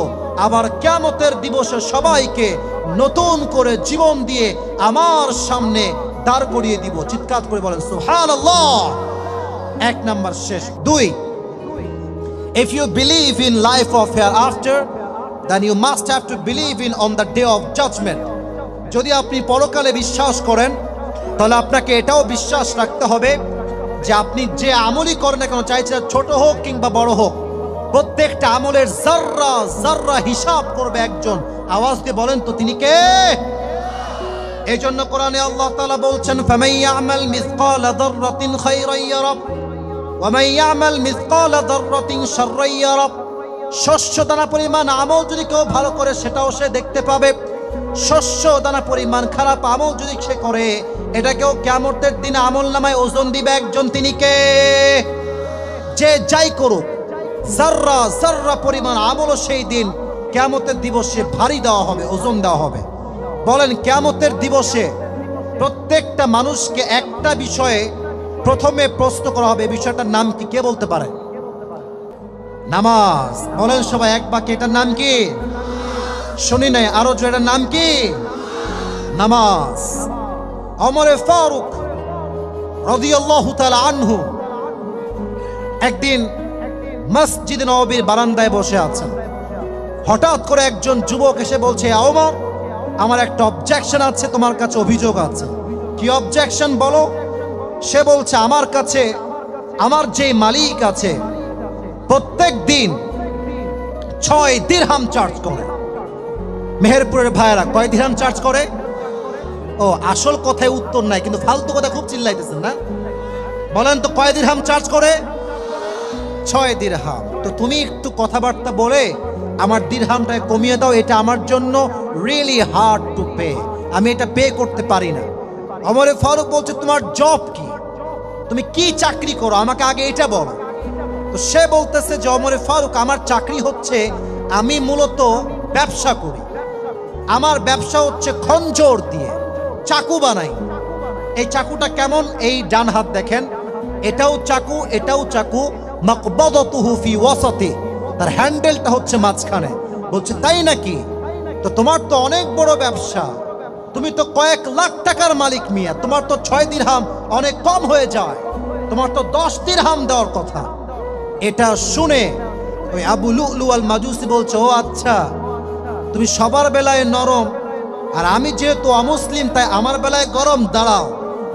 আবার কিয়ামতের দিবসে সবাইকে নতুন করে জীবন দিয়ে আমার সামনে দাঁড় করিয়ে দিব। চিৎকার করে বলেন সুবহানাল্লাহ। 1 নাম্বার শেষ। 2, if you believe in life of hereafter, then you must have to believe in on the day of judgment. যদি আপনি পরকালে বিশ্বাস করেন, তাহলে আপনাকে এটাও বিশ্বাস রাখতে হবে যে আপনি যে আমলই করেন না কেন, চাইছে ছোট হোক কিংবা বড় হোক, প্রত্যেকটা আমলের জাররা জাররা হিসাব করবে একজন। আওয়াজ দিয়ে বলেন তো তিনি কে? এই জন্য কোরআনে আল্লাহ তাআলা বলছেন, ফামান ইয়ামাল মিসকালা যাররাতিন খায়রান ইয়ারা ওয়া মান ইয়ামাল মিসকালা যাররাতিন শাররান ইয়ারা। শস্য দানা পরিমাণ আমল যদি কেউ ভালো করে সেটাও সে দেখতে পাবে, শস্য দানা পরিমাণ খারাপ আমল যদি সে করে এটাকেও কিয়ামতের দিনে আমল নামায় ওজন দিবে একজন। তিনি কে? যে যাই করুক, জাররা জাররা পরিমাণ আমলও সেই দিন কিয়ামতের দিবসে ভারী দেওয়া হবে, ওজন দেওয়া হবে। বলেন, কিয়ামতের দিবসে প্রত্যেকটা মানুষকে একটা বিষয়ে প্রথমে প্রশ্ন করা হবে, বিষয়টার নাম কি? কে বলতে পারে? নামাজ। বলেন সবাই এক বাক্যে, এটার নাম কি? শুনি নাই, আরো জোরে, এটার নাম কি? নামাজ। ওমরে ফারুক রাদিয়াল্লাহু তাআলা আনহু একদিন মসজিদে নববীর বারান্দায় বসে আছেন। হঠাৎ করে একজন যুবক এসে বলছে, ওমর, আমার একটা অবজেকশন আছে, তোমার কাছে অভিযোগ আছে। কি অবজেকশন বলো? সে বলছে, আমার কাছে আমার যে মালিক আছে প্রত্যেক দিন 6 দিরহাম চার্জ করে। মেহেরপুরের ভাইয়েরা কয় দিরহাম চার্জ করে? ও, আসল কথায় উত্তর নাই, কিন্তু ফালতু কথা খুব চিল্লাইতেছেন না। বলেন তো কয় দিরহাম চার্জ করে? 6 দিরহাম। তো তুমি একটু কথাবার্তা বলে আমার দিরহামটা কমিয়ে দাও, এটা আমার জন্য রিয়েলি হার্ড টু পে, আমি এটা পে করতে পারি না। ওমরে ফারুক বলছে, তোমার জব কি? তুমি কি চাকরি করো? আমাকে আগে এটা বলো। তো সে বলতেছে যে, ওমরে ফারুক, আমার চাকরি হচ্ছে, আমি মূলত ব্যবসা করি। আমার ব্যবসা হচ্ছে খঞ্জর দিয়ে চাকু বানাই। এই চাকুটা কেমন? এই ডান হাত দেখেন, এটাও চাকু, এটাও চাকু। মাকবাদাতুহু ফি ওয়াসাতি, তার হ্যান্ডেলটা হচ্ছে মাঝখানে। বলছে, তাই নাকি? তো তোমার তো অনেক বড় ব্যবসা, তুমি তো কয়েক লাখ টাকার মালিক মিয়া, তোমার তো 6 দিরহাম অনেক কম হয়ে যায়, তোমার তো 10 দিরহাম দেওয়ার কথা। এটা শুনে ওই আবু লুলু আল মাজুসি বলছে, ও আচ্ছা, তুমি সবার বেলায় নরম, আর আমি যেহেতু অমুসলিম তাই আমার বেলায় গরম। দাঁড়াও,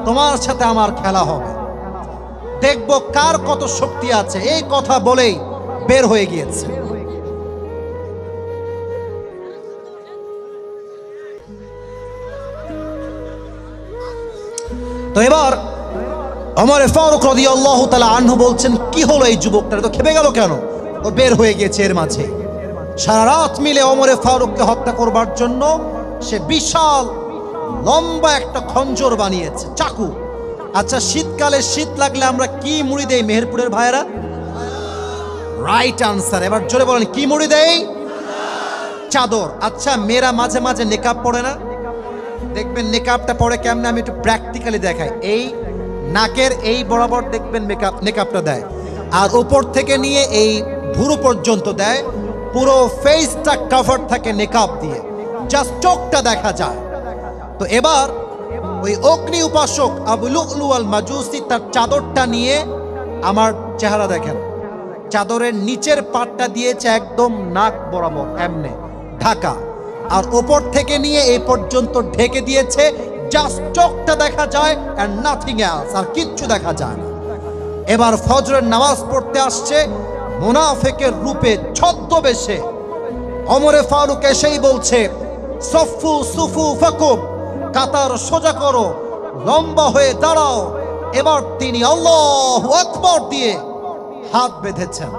তোমার সাথে আমার খেলা হবে, দেখবো কার কত শক্তি আছে। এই কথা বলেই বের হয়ে গিয়েছে। তো এবার ওমরে ফারুক রাদিয়াল্লাহু তাআলা আনহু বলছেন, কি হলো এই যুবকটা, তো খেপে গেল কেন? ও বের হয়ে গিয়েছে এর মাঝে। সারা রাত মিলে ওমরে ফারুককে হত্যা করবার জন্য সে বিশাল লম্বা একটা খঞ্জর বানিয়েছে, চাকু। আচ্ছা, শীতকালে শীত লাগলে আমরা কি মুড়ি দেই মেহেরপুরের ভাইয়েরা? Right answer. এবার জোরে বলেন, কি মুড়ি দেই? চাদর। আচ্ছা, মেয়েরা মাঝে মাঝে নেকাব পড়ে না? দেখবেন নেকাবটা পরে কেমনে, আমি একটু প্র্যাকটিক্যালি দেখাই। এই নাকের এই বরাবর দেখবেন নেকাবটা দেয়, আর উপর থেকে নিয়ে এই ভুরু পর্যন্ত দেয়। পুরো ফেসটা কভার থাকে নেকাব দিয়ে, জাস্ট চোখটা দেখা যায়। তো এবার ওই অগ্নি উপাসক আবু লুলু আল মাজুসি তার চাদরটা নিয়ে, আমার চেহারা দেখেন, চাদরের নিচের পাটটা দিয়েছে একদম নাক বরাবর এমনে ঢাকা, আর ওপর থেকে নিয়ে এই পর্যন্ত ঢেকে দিয়েছে, জাস্ট চোখটা দেখা যায় এন্ড নাথিং এলস, আর কিচ্ছু দেখা যায় না। এবার ফজরের নামাজ পড়তে আসছে মুনাফিকের রূপে ছদ্মবেশে। ওমরে ফারুক এসেই বলছে, সফু সুফু ফাকুব, কাতার সোজা করো, লম্বা হয়ে দাঁড়াও। এবার তিনি আল্লাহু আকবার দিয়ে হাত বেঁধেছেন।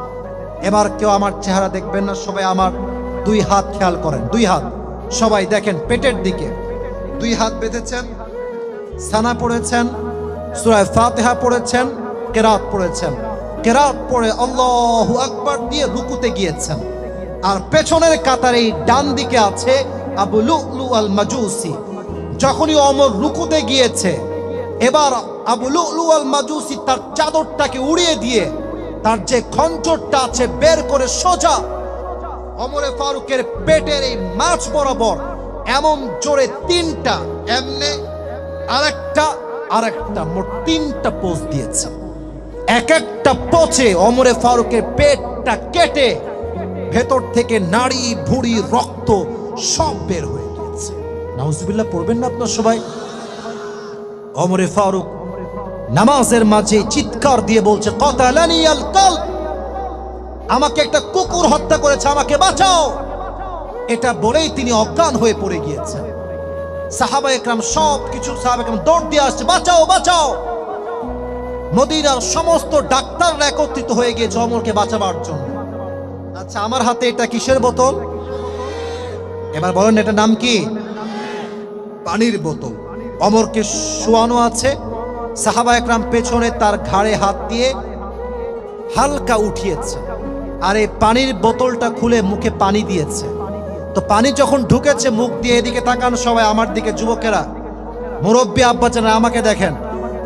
এবার কেউ আমার চেহারা দেখবেন না, সবাই আমার 2 হাত খেয়াল করেন, 2 হাত সবাই দেখেন পেটের দিকে, 2 হাত বেঁধেছেন, সানা পড়েছেন, সূরা ফাতিহা পড়েছেন, কেরাত পড়েছেন। কেরাত পড়ে আল্লাহু আকবার দিয়ে রুকুতে গিয়েছেন। আর পেছনের কাতারে ডান দিকে আছে আবু লুলু আল মাজুসি। যখনই ওমর রুকুতে গিয়েছে, এবার আবু লুলু আল মাজুসি তার চাদরটাকে উড়িয়ে দিয়ে তার যে খঞ্জরটা আছে বের করে সোজা ওমরে ফারুকের পেটের এই মাছ বরাবর এমন জোরে 3টা, এমনে আরেকটা, মোট 3টা পোজ দিয়েছে। এক একটা পোচে ওমরে ফারুকের পেটটা কেটে ভেতর থেকে নাড়ি ভুড়ি রক্ত সব বের হয়ে গিয়েছে। নাউজুবিল্লাহ পড়বেন না আপনার সবাই? ওমরে ফারুক নামাজের মাঝে চিৎকার দিয়ে বলছে, কাতালানি আল কালব, আমাকে একটা কুকুর হত্যা করেছে, আমাকে বাঁচাও। এটা বলেই তিনি অজ্ঞান হয়ে পড়ে গিয়েছেন। সাহাবা একরাম সবকিছু সাহাবা একরাম দৌড় দিয়ে আসছে, বাঁচাও বাঁচাও। মদিনার সমস্ত ডাক্তাররা একত্রিত হয়ে গিয়েছে ওমরকে বাঁচাবার জন্য। আচ্ছা, আমার হাতে এটা কিসের বোতল? এবার বলেন, এটা নাম কি? পানির বোতল। ওমরকে শোয়ানো আছে, সাহাবা একরাম পেছনে তার ঘাড়ে হাত দিয়ে হালকা উঠিয়েছে, আর এই পানির বোতলটা খুলে মুখে পানি দিয়েছে। তো পানি যখন ঢুকেছে মুখ দিয়ে, এদিকে তাকান সবাই আমার দিকে, যুবকেরা, মুরব্বী আব্বাজানা আমাকে দেখেন,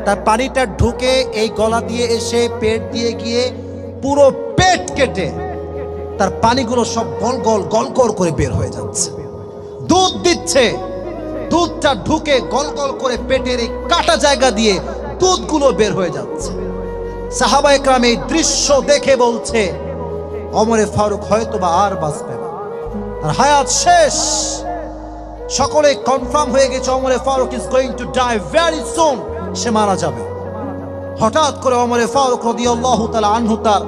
তার পানিটা ঢুকে এই গলা দিয়ে এসে পেট দিয়ে গিয়ে পুরো পেট কেটে তার পানিগুলো সব গল গল গল গল করে বের হয়ে যাচ্ছে। দুধ দিচ্ছে, দুধটা ঢুকে গল গল করে পেটের এই কাটা জায়গা দিয়ে দুধগুলো বের হয়ে যাচ্ছে। সাহাবায়ে কেরাম এই দৃশ্য দেখে বলছে ওমরে ফারুক হয়তোবা আর বাঁচবে না, আর হায়াত শেষ। সকলে কনফার্ম হয়ে গেছে ওমরে ফারুক is going to die very soon, সে মারা যাবে। হঠাৎ করে ওমরে ফারুক রাদিয়াল্লাহু তাআলা আনহু তার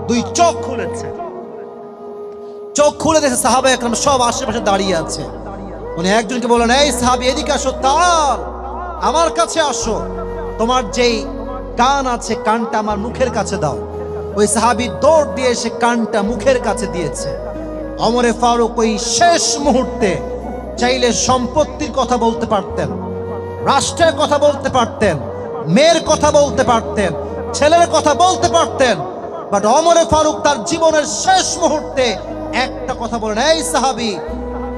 দুই চোখ খুলেছে। চোখ খুলে দেখে সাহাবায়ে কেরাম সব আশেপাশে দাঁড়িয়ে আছে। উনি একজনকে বললেন, এই সাহাবী এদিকে আসো, তাল আমার কাছে আসো, তোমার যেই কান আছে কানটা আমার মুখের কাছে দাও। ওই সাহাবী দৌড় দিয়ে এসে কানটা মুখের কাছে দিয়েছে। ওমরে ফারুক ওই শেষ মুহূর্তে চাইলে সম্পত্তির কথা বলতে পারতেন, রাষ্ট্রের কথা বলতে পারতেন, মেয়ের কথা বলতে পারতেন, ছেলের কথা বলতে পারতেন, বাট ওমরে ফারুক তার জীবনের শেষ মুহূর্তে একটা কথা বলেন, এই সাহাবী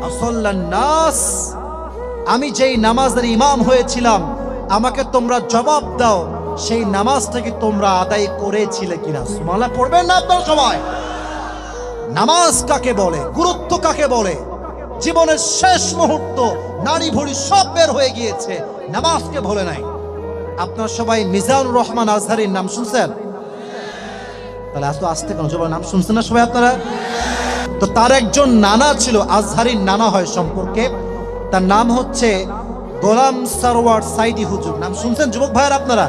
আসল্লান নাস, আমি যেই নামাজের ইমাম হয়েছিলাম আমাকে তোমরা জবাব দাও, সেই নামাজটাকে তোমরা আদায় করেছিলে কিনা? সুবহানাল্লাহ পড়বেন না আপনারা সবাই? নামাজ কাকে বলে, গুরুত্ব কাকে বলে? জীবনের শেষ মুহূর্ত, নারী ভুড়ি সব বের হয়ে গিয়েছে, নামাজকে ভুলে নাই। আপনারা সবাই মিজানুর রহমান আজহারীর নাম শুনছেন? তাহলে এত আসতে কেন, সবাই নাম শুনছেন না সবাই আপনারা? তো তার একজন নানা ছিল, আজহারীর নানা হয় সম্পর্কে, তার নাম হচ্ছে গোলাম সরওয়ার সাইদি হুজুর। নাম শুনছেন যুবক ভাইয়ের আপনারা?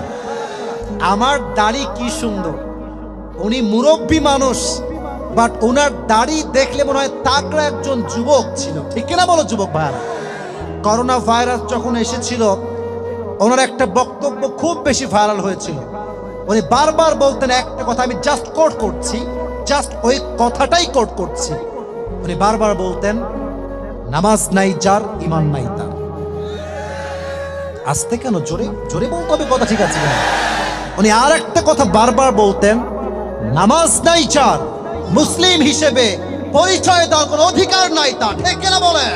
আমার দাড়ি কি সুন্দর, উনি মুরব্বী মানুষ, বাট ওনার দাড়ি দেখলে মনে হয় তাকড়া একজন যুবক ছিল, ঠিক কিনা বলো যুবক ভাইয়েরা? করোনা ভাইরাস যখন এসেছিল ওনার একটা বক্তব্য খুব বেশি ভাইরাল হয়েছিল। উনি বারবার বলতেন একটা কথা, আমি জাস্ট কোট করছি, জাস্ট ওই কথাটাই কোট করছি। উনি বারবার বলতেন, নামাজ নাই যার ঈমান নাই তার। আসতে কেন, জোরে জোরে বলতে হবে কথা, ঠিক আছে কিনা? উনি আর একটা কথা বারবার বলতেন, নামাজ নাই যার, মুসলিম হিসেবে পরিচয় দেওয়ার কোনো অধিকার নাই তার, ঠিক কিনা বলে?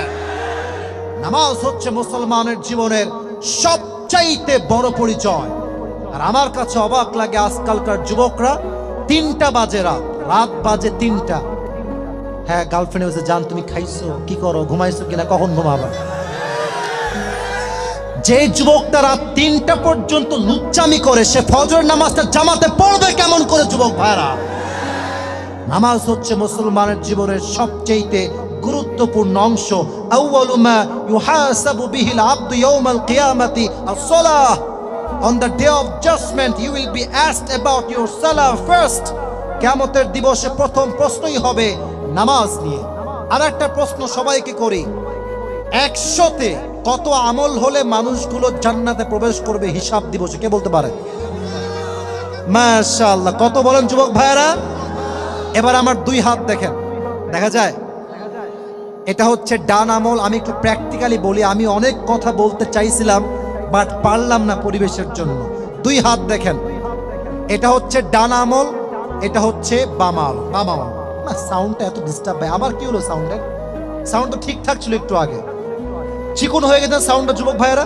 নামাজ হচ্ছে মুসলমানের জীবনের সবচাইতে বড় পরিচয়। আর আমার কাছে অবাক লাগে আজকালকার যুবকরা, 3টা বাজে রাত, রাত বাজে 3টা, হ্যাঁ গার্লফ্রেন্ড বলছে, জান তুমি খাইছো, কি করো, ঘুমাইছো কিনা, কখন ঘুমাবা? যে যুবকটা রাত 3টা পর্যন্ত লুচ্চামি করে, সে ফজর নামাজটা জামাতে পড়বে কেমন করে যুবক ভাইরা? নামাজ হচ্ছে মুসলমানের জীবনের সবচেয়ে গুরুত্বপূর্ণ অংশ। আউয়ালু মা ইউহাসাবু বিহিল আবদু ইয়াউমাল কিয়ামাতি আস-সালাহ। On the day of judgment you will be asked about your salah first. কিয়ামতের দিবসে প্রথম প্রশ্নই হবে নামাজ নিয়ে। আর একটা প্রশ্ন সবাইকে করি, 100তে কত আমল হলে মানুষগুলো জান্নাতে প্রবেশ করবে হিসাব দিবসে, কে বলতে পারে? মাশাআল্লাহ, কত বলেন যুবক ভাইয়েরা? এবার আমার 2 হাত দেখেন, দেখা যায়? এটা হচ্ছে ডান আমল। আমি একটু প্র্যাকটিক্যালি বলি, আমি অনেক কথা বলতে চাইছিলাম বাট পারলাম না পরিবেশের জন্য। 2 হাত দেখেন, এটা হচ্ছে ডান আমল, এটা হচ্ছে বাম আমল। না সাউন্ডটা এত ডিস্টার্ব হয়, আবার কি হলো সাউন্ডের? সাউন্ড তো ঠিকঠাক ছিল একটু আগে, চিকন হয়ে গেছে সাউন্ডটা যুবক ভাইয়েরা,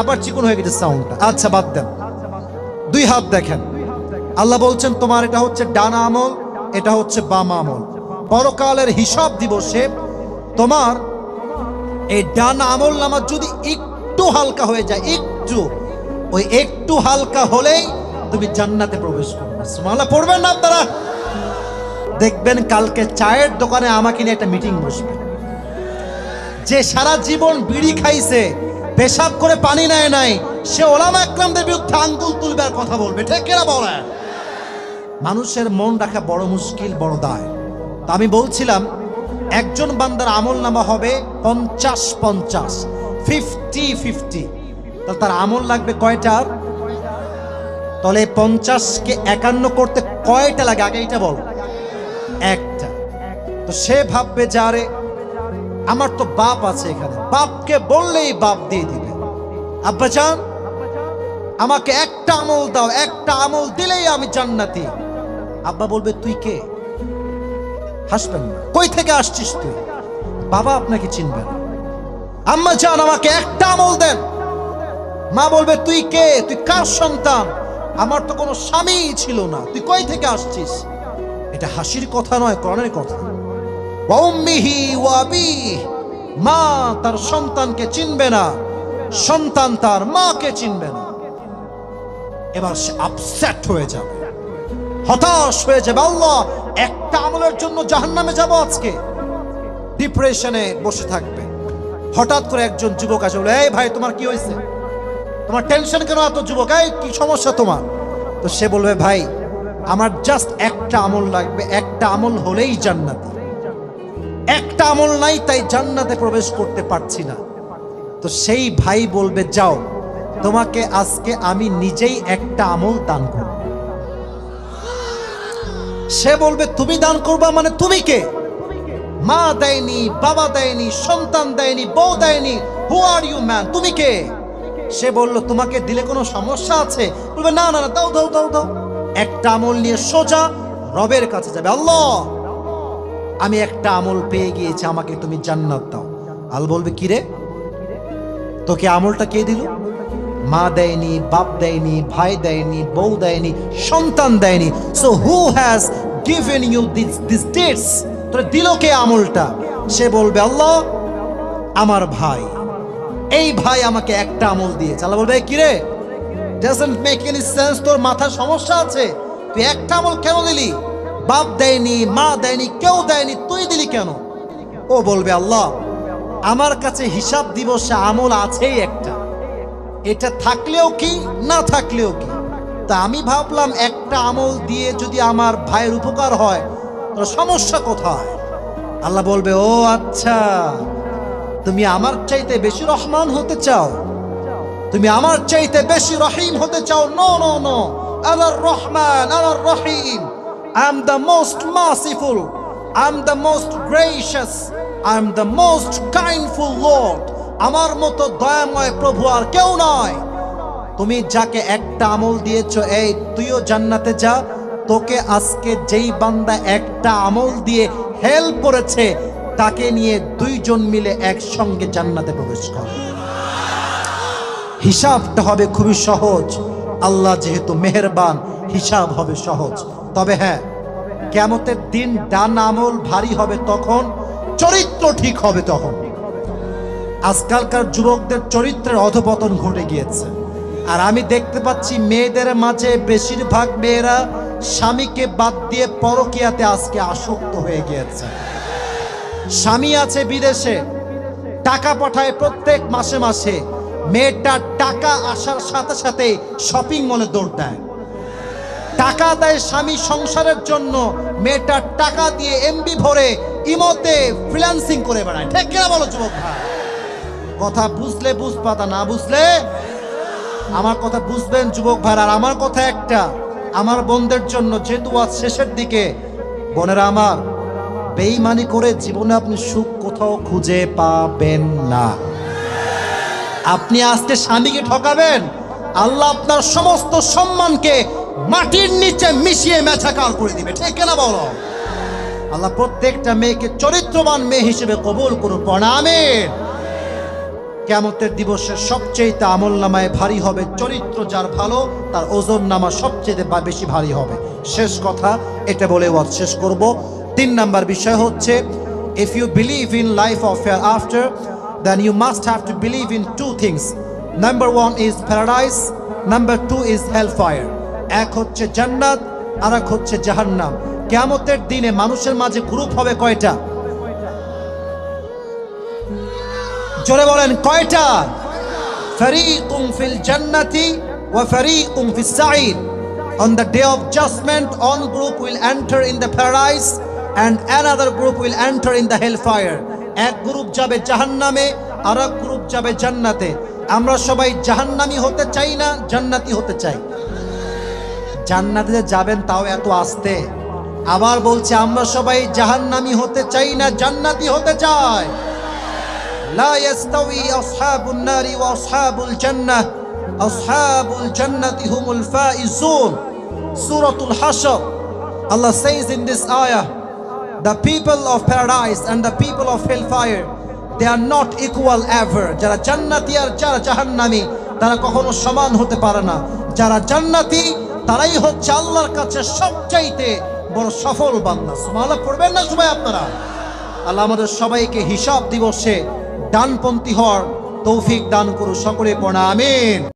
আবার চিকন হয়ে গেছে সাউন্ডটা। আচ্ছা বাদ দেন, 2 হাত দেখেন। আল্লাহ বলছেন তোমার এটা হচ্ছে ডান আমল, এটা হচ্ছে বাম আমল। পরকালের হিসাব দিবসে তোমার এই ডান আমল নামা যদি একটু হালকা হয়ে যায়, একটু, ওই একটু হালকা হলেই তুমি জান্নাতে প্রবেশ করবে। সুবহানাল্লাহ পড়বেন না আপনারা? দেখবেন কালকে চায়ের দোকানে আমাকে নিয়ে একটা মিটিং বসবে। যে সারা জীবন বিড়ি খাইছে, পেশাব করে পানি নেয় নাই, সে ওলামা একরামদের বিরুদ্ধে আঙ্গুল তুলবে আর কথা বলবে, ঠিক কিনা বলেন? মানুষের মন রাখা বড় মুশকিল, বড় দায়। তা আমি বলছিলাম একজন বান্দার আমল নামা হবে 50-50, 50-50। তাহলে তার আমল লাগবে কয়টা? তাহলে 50কে 51 করতে কয়টা লাগে আগে এটা বল? একটা। তো সে ভাববে যারে আমার তো বাপ আছে এখানে, বাপকে বললেই বাপ দিয়ে দিবে, আব্বাজান আমাকে একটা আমল দাও, একটা আমল দিলেই আমি জান্নাতি। আব্বা বলবে তুই কে? হাসবেন না, কই থেকে আসছিস তুই? বাবা আপনাকে চিনবে না। আম্মা জান আমাকে একটা আমল দেন। মা বলবে তুই কে, তুই কার সন্তান? আমার তো কোনো স্বামী ছিল না, তুই কই থেকে আসছিস? এটা হাসির কথা নয়, কোরআনের কথা। ওয়া উম্মিহি ওয়া আবিহি, মা তার সন্তানকে চিনবে না, সন্তান তার মাকে চিনবে না। এবার সে আপসেট হয়ে যাবে, হতাশ হয়ে যাবে। আল্লাহ, একটা আমলের জন্য জাহান্নামে যাব আজকে। ডিপ্রেশনে বসে থাকবে। হঠাৎ করে একজন যুবক আসে, বলে, এই ভাই তোমার কি হয়েছে, তোমার টেনশন কেন এত যুবক, এই কি সমস্যা তোমার? তো সে বলবে, ভাই আমার জাস্ট একটা আমল লাগবে, একটা আমল হলেই জান্নাতি, একটা আমল নাই, তাই জান্নাতে প্রবেশ করতে পারছি না। তো সেই ভাই বলবে, যাও তোমাকে আজকে আমি নিজেই একটা আমল দান করব। সে বলবে, তুমি দান করবা মানে তুমি কে? মা দেয়নি, বাবা দেয়নি, সন্তান দেয়নি, বউ দেয়নি, হু আর ইউ ম্যান, তুমি কে? সে বলল, তোমাকে দিলে কোনো সমস্যা আছে? বলবে, না না না, দাও দাও দাও দাও। একটা আমল নিয়ে সোজা রবের কাছে যাবে, আল্লাহ আমি একটা আমল পেয়ে গিয়েছি, আমাকে তুমি জান্নাত দাও। আল্লাহ বলবে, কি রে, তোকে আমলটা কে দিল? মা দেয়নি, বাপ দেয়নি, ভাই দেয়নি, বউ দেয়নি, সন্তান দেয়নি। So who has given you this dates? তোরে দিল কে আমলটা? সে বলবে, আল্লাহ আমার ভাই, এই ভাই আমাকে একটা আমল দিয়েছে। আল্লাহ বলবে, কি রে, ডাজন্ট মেক এনি সেন্স, তোর মাথার সমস্যা আছে, তুই একটা আমল কেন দিলি? বাপ দেয়নি, মা দেয়নি, কেউ দেয়নি, তুই দিলি কেন? ও বলবে, আল্লাহ আমার কাছে হিসাব দিবসে আমল আছেই একটা, এটা থাকলেও কি না থাকলেও কি, তা আমি ভাবলাম একটা আমল দিয়ে যদি আমার ভাইয়ের উপকার হয়, তোর সমস্যা কোথায়? আল্লাহ বলবে, ও আচ্ছা, তুমি আমার চাইতে বেশি রহমান হতে চাও, তুমি আমার চাইতে বেশি রহিম হতে চাও? নো নো নো, আনার রহমান, আনার রহিম, I am the most merciful, I am the most gracious, I am the most kindful lord. আমার মতো দয়াময় প্রভু আর কেউ নয়। তুমি যাকে একটা আমল দিয়েছো, এই তুইও জান্নাতে যা, তোকে আজকে যেই বান্দা একটা আমল দিয়ে হেল্প করেছে, তাকে নিয়ে দুইজন মিলে একসঙ্গে জান্নাতে প্রবেশ করে। হিসাবটা হবে খুবই সহজ, আল্লাহ যেহেতু মেহেরবান, হিসাব হবে সহজ। তবে হ্যাঁ, কিয়ামতের দিন ডান আমল ভারী হবে তখন, চরিত্র ঠিক হবে তখন। আজকালকার যুবকদের চরিত্রের অধপতন ঘটে গিয়েছে, আর আমি দেখতে পাচ্ছি মেয়েদের মাঝে বেশিরভাগ মেয়েরা স্বামীকে বাদ দিয়ে পরকীয়াতে আজকে আসক্ত হয়ে গিয়েছে। স্বামী আছে বিদেশে, টাকা পাঠায় প্রত্যেক মাসে মাসে, মেয়েটার টাকা আসার সাথে সাথে শপিং মলে দৌড় দেয়, টাকা দেয় স্বামী সংসারের জন্য, মেয়েটার টাকা দিয়ে এমবি ভরে ইমোতে ফ্রিল্যান্সিং করে বেড়ায়। ঠিক কিনা বলো যুবক ভাই? কথা বুঝলে বুঝবা, তা না বুঝলে আমার কথা বুঝবেন যুবক ভাই। আর আমার কথা একটা, আমার বোনদের জন্য, যেহেতু আজ শেষের দিকে, বোনেরা আমার, বেঈমানি করে জীবনে আপনি সুখ কোথাও খুঁজে পাবেন না। আপনি আজকে স্বামীকে ঠকাবেন, আল্লাহ আপনার সমস্ত সম্মানকে মাটির নিচে মিশিয়ে মেছাকার করে দিবে। ঠিক কিনা বলো? আল্লাহ প্রত্যেকটা মেয়েকে চরিত্রবান মেয়ে হিসেবে কবুল করুন, আমিন। কিয়ামতের দিবসের সবচেয়ে আমল নামায় ভারী হবে চরিত্র যার ভালো, তার ওজন নামা সবচেয়ে বেশি ভারী হবে। শেষ কথা এটা বলে ওয়াজ শেষ করব। 3 নাম্বার বিষয় হচ্ছে, if you believe in life of after, then you must have to believe in 2 things. Number 1 is paradise, number 2 is hellfire. এক হচ্ছে জান্নাত, আর এক হচ্ছে জাহান্নাম। কিয়ামতের দিনে মানুষের মাঝে গ্রুপ হবে কয়টা? জোরে বলেন, কয়টা? ফারিকুম ফিল জান্নাতি ওয়া ফারিকুম ফিস সাঈর। On the day of judgment, one group will enter in the paradise and another group will enter in the hellfire. এক গ্রুপ যাবে জাহান্নামে, আর এক গ্রুপ যাবে জান্নাতে। আমরা সবাই জাহান্নামী হতে চাই না জান্নাতি হতে চাই? জান্নাতে যাবেন তাও এত আস্তে। আবার বলছে, আমরা সবাই জাহান্নামী হতে চাই না জান্নাতি হতে চাই। লা ইয়াস্তাওয়ি আসহাবুন নারি ওয়া আসহাবুল জান্নাহ, আসহাবুল জান্নাতি হুমুল ফাইজুন। সূরাতুল হাশর, Allah says in this ayah, the people of paradise and the people of hellfire, they are not equal ever. যারা জান্নাতি আর যারা জাহান্নামী, তারা কখনো সমান হতে পারে না। যারা জান্নাতি তারাই হচ্ছে আল্লাহর কাছে সবচাইতে বড় সফল বান্দা। সুবহানাল্লাহ পড়বেন না সবাই আপনারা? আল্লাহ আমাদের সবাইকে হিসাব দিবসে ডানপন্থী হওয়ার তৌফিক দান করুন। সকলে পড়া আমিন।